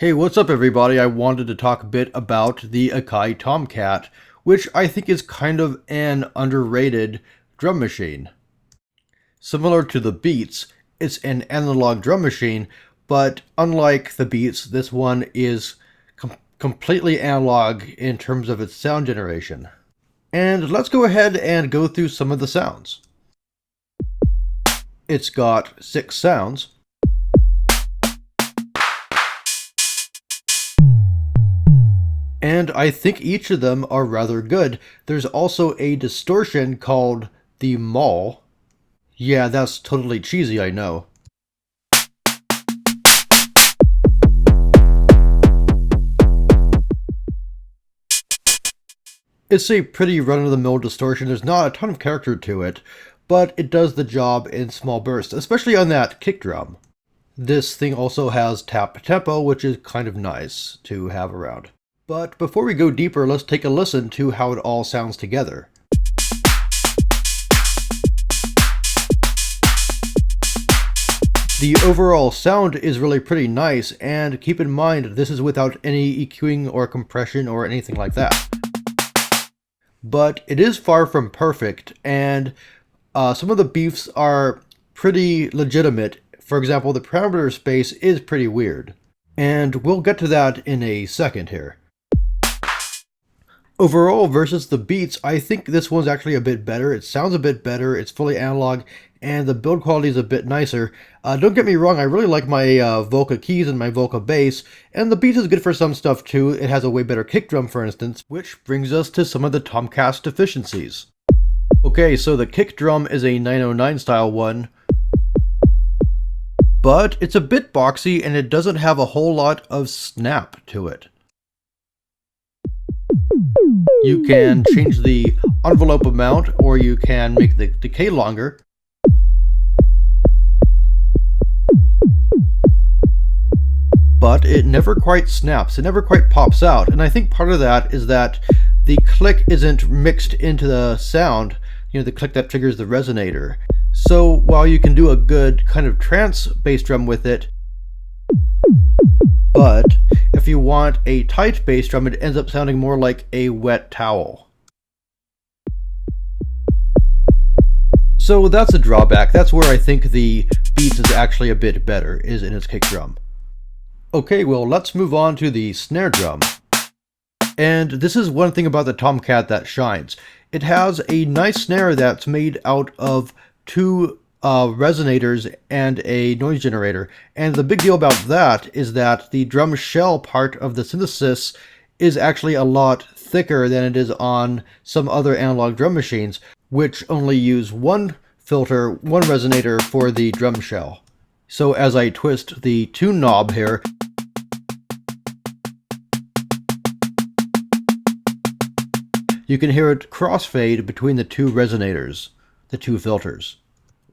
Hey, what's up everybody? I wanted to talk a bit about the Akai Tom Cat, which I think is kind of an underrated drum machine. Similar to the Beats, it's an analog drum machine, but unlike the Beats, this one is completely analog in terms of its sound generation. And let's go ahead and go through some of the sounds. It's got 6 sounds. And I think each of them are rather good. There's also a distortion called the maul. Yeah, that's totally cheesy, I know. It's a pretty run-of-the-mill distortion. There's not a ton of character to it, but it does the job in small bursts, especially on that kick drum. This thing also has tap tempo, which is kind of nice to have around. But before we go deeper, let's take a listen to how it all sounds together. The overall sound is really pretty nice, and keep in mind this is without any EQing or compression or anything like that. But it is far from perfect, and some of the beefs are pretty legitimate. For example, the parameter space is pretty weird, and we'll get to that in a second here. Overall, versus the Beats, I think this one's actually a bit better. It sounds a bit better, it's fully analog, and the build quality is a bit nicer. Don't get me wrong, I really like my Volca keys and my Volca bass, and the Beats is good for some stuff too. It has a way better kick drum, for instance, which brings us to some of the Tom Cat's deficiencies. Okay, so the kick drum is a 909 style one, but it's a bit boxy and it doesn't have a whole lot of snap to it. You can change the envelope amount, or you can make the decay longer. But it never quite snaps, it never quite pops out, and I think part of that is that the click isn't mixed into the sound, the click that triggers the resonator. So while you can do a good kind of trance bass drum with it, but if you want a tight bass drum, it ends up sounding more like a wet towel. So that's a drawback. That's where I think the Beats is actually a bit better, is in its kick drum. Okay, well, let's move on to the snare drum. And this is one thing about the Tom Cat that shines. It has a nice snare that's made out of 2 resonators and a noise generator, and the big deal about that is that the drum shell part of the synthesis is actually a lot thicker than it is on some other analog drum machines, which only use one filter, one resonator for the drum shell. So as I twist the tune knob here, you can hear it crossfade between the 2 resonators, the 2 filters.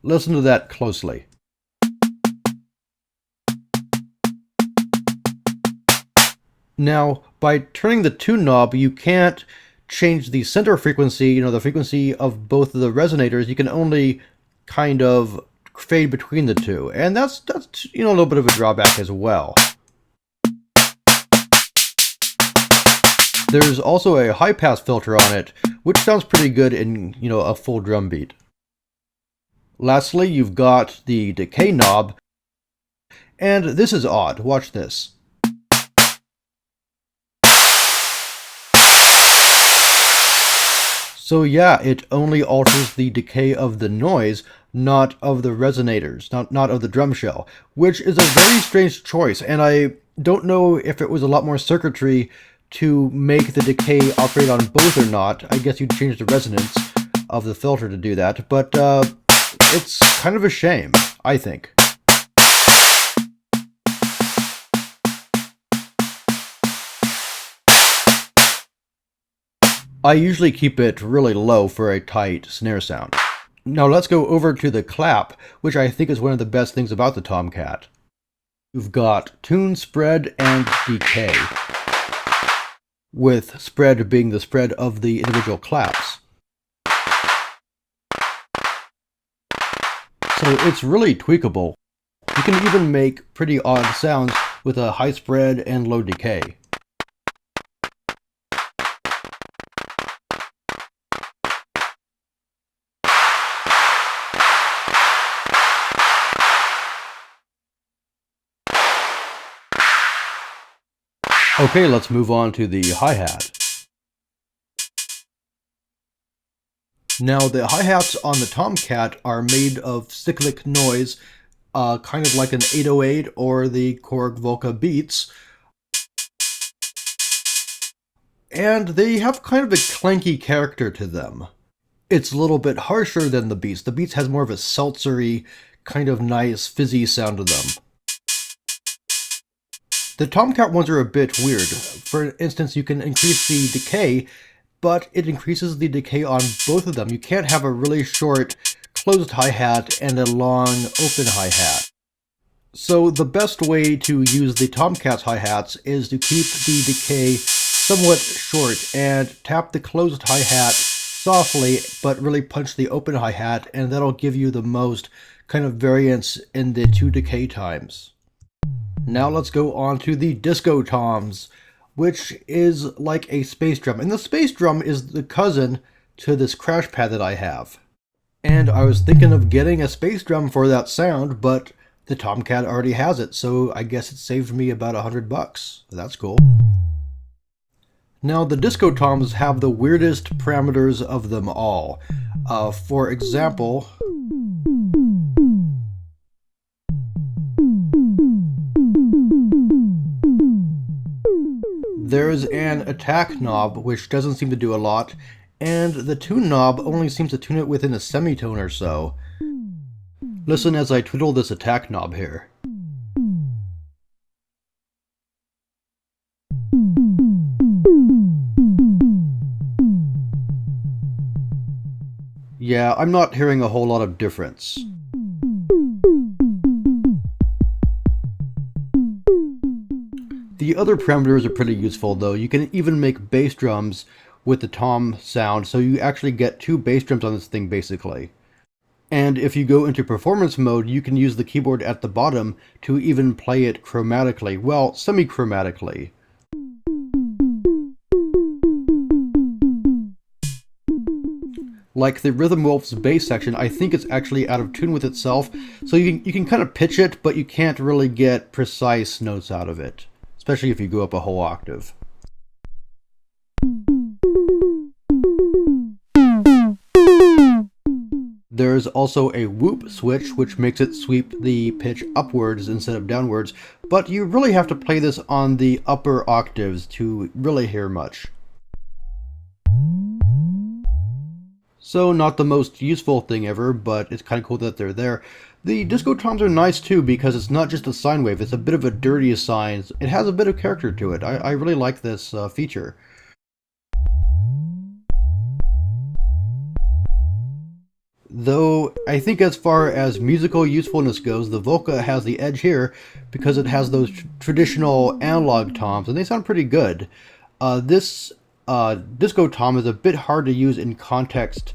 Listen to that closely. Now, by turning the tune knob, you can't change the center frequency, the frequency of both of the resonators. You can only kind of fade between the 2, and that's a little bit of a drawback as well. There's also a high pass filter on it, which sounds pretty good in, a full drum beat. Lastly, you've got the decay knob, and this is odd. Watch this. So yeah, it only alters the decay of the noise, not of the resonators, not of the drum shell, which is a very strange choice, and I don't know if it was a lot more circuitry to make the decay operate on both or not. I guess you'd change the resonance of the filter to do that, but it's kind of a shame, I think. I usually keep it really low for a tight snare sound. Now let's go over to the clap, which I think is one of the best things about the Tom Cat. You've got tune, spread, and decay, with spread being the spread of the individual claps. So it's really tweakable. You can even make pretty odd sounds with a high spread and low decay. Okay, let's move on to the hi-hat. Now, the hi-hats on the Tom Cat are made of cyclic noise, kind of like an 808 or the Korg Volca Beats. And they have kind of a clanky character to them. It's a little bit harsher than the Beats. The Beats has more of a seltzery, kind of nice, fizzy sound to them. The Tom Cat ones are a bit weird. For instance, you can increase the decay, but it increases the decay on both of them. You can't have a really short closed hi-hat and a long open hi-hat. So the best way to use the Tom Cat's hi-hats is to keep the decay somewhat short and tap the closed hi-hat softly, but really punch the open hi-hat, and that'll give you the most kind of variance in the two decay times. Now let's go on to the Disco Toms, which is like a space drum. And the space drum is the cousin to this crash pad that I have. And I was thinking of getting a space drum for that sound, but the Tom Cat already has it, so I guess it saved me about $100. That's cool. Now the Disco Toms have the weirdest parameters of them all. For example, there's an attack knob, which doesn't seem to do a lot, and the tune knob only seems to tune it within a semitone or so. Listen as I twiddle this attack knob here. Yeah, I'm not hearing a whole lot of difference. The other parameters are pretty useful though. You can even make bass drums with the tom sound, so you actually get two bass drums on this thing basically. And if you go into performance mode, you can use the keyboard at the bottom to even play it chromatically, well, semi-chromatically. Like the Rhythm Wolf's bass section, I think it's actually out of tune with itself, so you can kind of pitch it, but you can't really get precise notes out of it, especially if you go up a whole octave. There's also a whoop switch, which makes it sweep the pitch upwards instead of downwards, but you really have to play this on the upper octaves to really hear much. So not the most useful thing ever, but it's kind of cool that they're there. The Disco Toms are nice too, because it's not just a sine wave, it's a bit of a dirty sine. It has a bit of character to it. I really like this feature. Though, I think as far as musical usefulness goes, the Volca has the edge here because it has those traditional analog toms, and they sound pretty good. This Disco Tom is a bit hard to use in context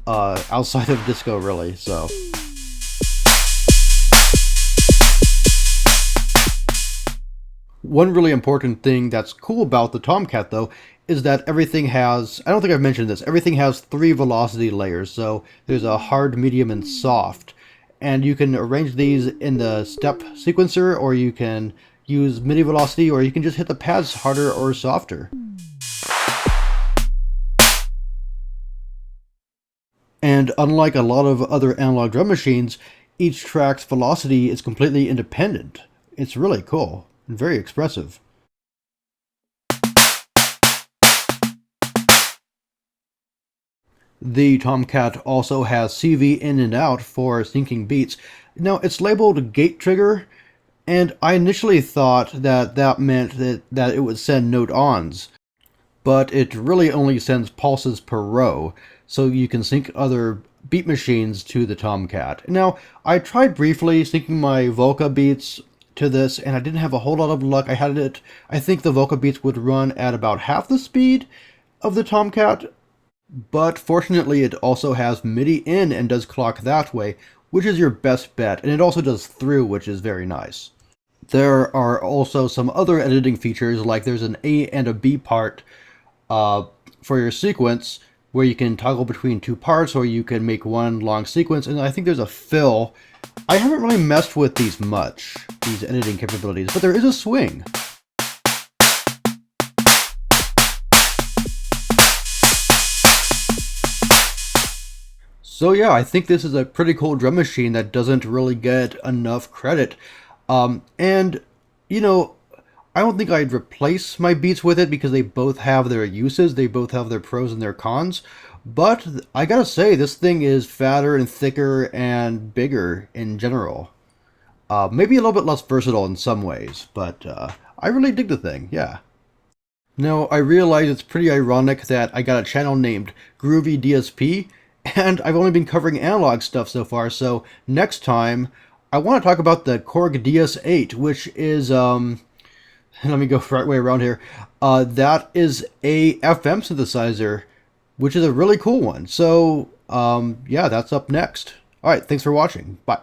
outside of disco, really, so. One really important thing that's cool about the Tom Cat, though, is that everything has, I don't think I've mentioned this, everything has 3 velocity layers, so there's a hard, medium, and soft. And you can arrange these in the step sequencer, or you can use MIDI velocity, or you can just hit the pads harder or softer. And unlike a lot of other analog drum machines, each track's velocity is completely independent. It's really cool and very expressive. The Tom Cat also has CV in and out for syncing beats. Now, it's labeled gate trigger, and I initially thought that that meant that it would send note ons, but it really only sends pulses per row, so you can sync other beat machines to the Tom Cat. Now, I tried briefly syncing my Volca beats to this, and I didn't have a whole lot of luck. I think the Volca beats would run at about half the speed of the Tom Cat, but fortunately it also has MIDI in and does clock that way, which is your best bet, and it also does through, which is very nice. There are also some other editing features, like there's an A and a B part for your sequence, where you can toggle between two parts, or you can make one long sequence, and I think there's a fill. I haven't really messed with these much, these editing capabilities, but there is a swing. So yeah, I think this is a pretty cool drum machine that doesn't really get enough credit. And, you know, I don't think I'd replace my beats with it because they both have their uses, they both have their pros and their cons. But I gotta say, this thing is fatter and thicker and bigger in general. Maybe a little bit less versatile in some ways, but I really dig the thing, yeah. Now, I realize it's pretty ironic that I got a channel named GroovyDSP, and I've only been covering analog stuff so far, so next time I want to talk about the Korg DS8, which is, let me go right way around here. That is a FM synthesizer, which is a really cool one. So, yeah, that's up next. All right, thanks for watching. Bye.